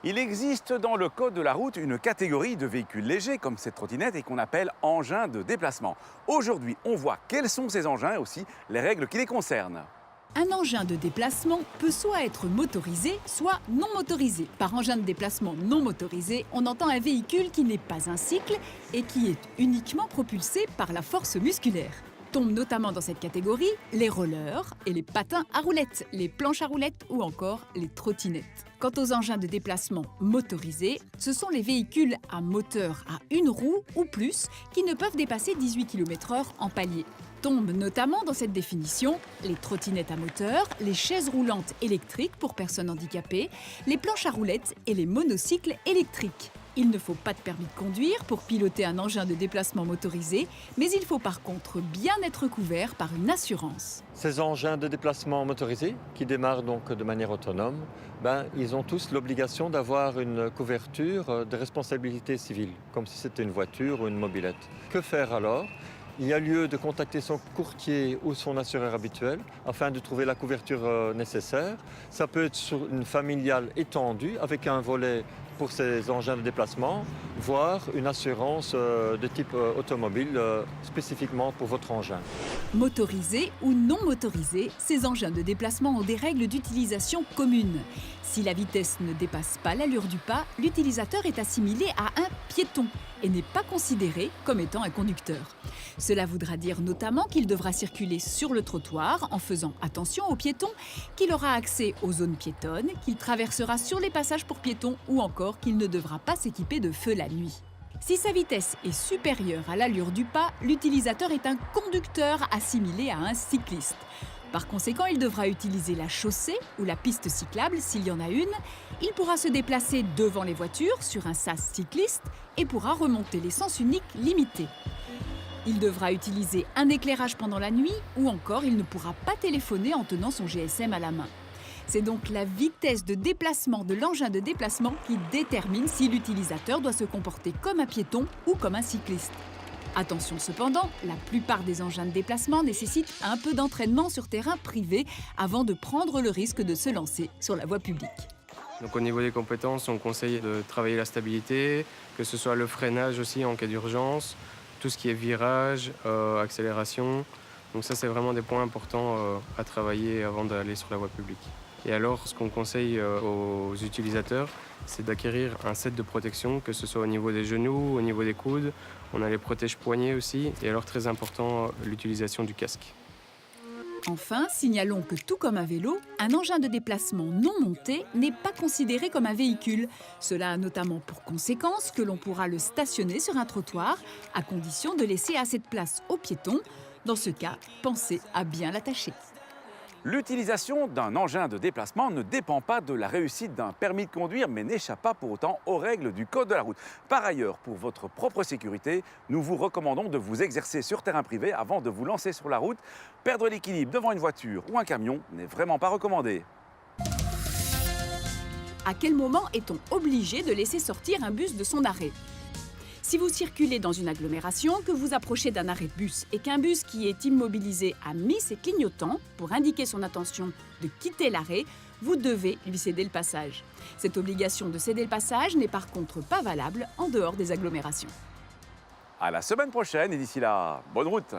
Il existe dans le code de la route une catégorie de véhicules légers comme cette trottinette et qu'on appelle engins de déplacement. Aujourd'hui, on voit quels sont ces engins et aussi les règles qui les concernent. Un engin de déplacement peut soit être motorisé, soit non motorisé. Par engin de déplacement non motorisé, on entend un véhicule qui n'est pas un cycle et qui est uniquement propulsé par la force musculaire. Tombent notamment dans cette catégorie les rollers et les patins à roulettes, les planches à roulettes ou encore les trottinettes. Quant aux engins de déplacement motorisés, ce sont les véhicules à moteur à une roue ou plus qui ne peuvent dépasser 18 km/h en palier. Tombent notamment dans cette définition les trottinettes à moteur, les chaises roulantes électriques pour personnes handicapées, les planches à roulettes et les monocycles électriques. Il ne faut pas de permis de conduire pour piloter un engin de déplacement motorisé, mais il faut par contre bien être couvert par une assurance. Ces engins de déplacement motorisés, qui démarrent donc de manière autonome, ils ont tous l'obligation d'avoir une couverture de responsabilité civile, comme si c'était une voiture ou une mobilette. Que faire alors ? Il y a lieu de contacter son courtier ou son assureur habituel afin de trouver la couverture nécessaire. Ça peut être sur une familiale étendue avec un volet pour ces engins de déplacement, voire une assurance de type automobile spécifiquement pour votre engin. Motorisés ou non motorisés, ces engins de déplacement ont des règles d'utilisation communes. Si la vitesse ne dépasse pas l'allure du pas, l'utilisateur est assimilé à un piéton et n'est pas considéré comme étant un conducteur. Cela voudra dire notamment qu'il devra circuler sur le trottoir en faisant attention aux piétons, qu'il aura accès aux zones piétonnes, qu'il traversera sur les passages pour piétons ou encore qu'il ne devra pas s'équiper de feu la nuit. Si sa vitesse est supérieure à l'allure du pas, l'utilisateur est un conducteur assimilé à un cycliste. Par conséquent, il devra utiliser la chaussée ou la piste cyclable s'il y en a une. Il pourra se déplacer devant les voitures sur un sas cycliste et pourra remonter les sens uniques limités. Il devra utiliser un éclairage pendant la nuit ou encore il ne pourra pas téléphoner en tenant son GSM à la main. C'est donc la vitesse de déplacement de l'engin de déplacement qui détermine si l'utilisateur doit se comporter comme un piéton ou comme un cycliste. Attention cependant, la plupart des engins de déplacement nécessitent un peu d'entraînement sur terrain privé avant de prendre le risque de se lancer sur la voie publique. Donc au niveau des compétences, on conseille de travailler la stabilité, que ce soit le freinage aussi en cas d'urgence, tout ce qui est virage, accélération. Donc ça, c'est vraiment des points importants à travailler avant d'aller sur la voie publique. Et alors, ce qu'on conseille aux utilisateurs, c'est d'acquérir un set de protection, que ce soit au niveau des genoux, au niveau des coudes. On a les protège-poignets aussi. Et alors, très important, l'utilisation du casque. Enfin, signalons que tout comme un vélo, un engin de déplacement non monté n'est pas considéré comme un véhicule. Cela a notamment pour conséquence que l'on pourra le stationner sur un trottoir, à condition de laisser assez de place aux piétons. Dans ce cas, pensez à bien l'attacher. L'utilisation d'un engin de déplacement ne dépend pas de la réussite d'un permis de conduire, mais n'échappe pas pour autant aux règles du code de la route. Par ailleurs, pour votre propre sécurité, nous vous recommandons de vous exercer sur terrain privé avant de vous lancer sur la route. Perdre l'équilibre devant une voiture ou un camion n'est vraiment pas recommandé. À quel moment est-on obligé de laisser sortir un bus de son arrêt ? Si vous circulez dans une agglomération, que vous approchez d'un arrêt de bus et qu'un bus qui est immobilisé a mis ses clignotants pour indiquer son intention de quitter l'arrêt, vous devez lui céder le passage. Cette obligation de céder le passage n'est par contre pas valable en dehors des agglomérations. À la semaine prochaine et d'ici là, bonne route!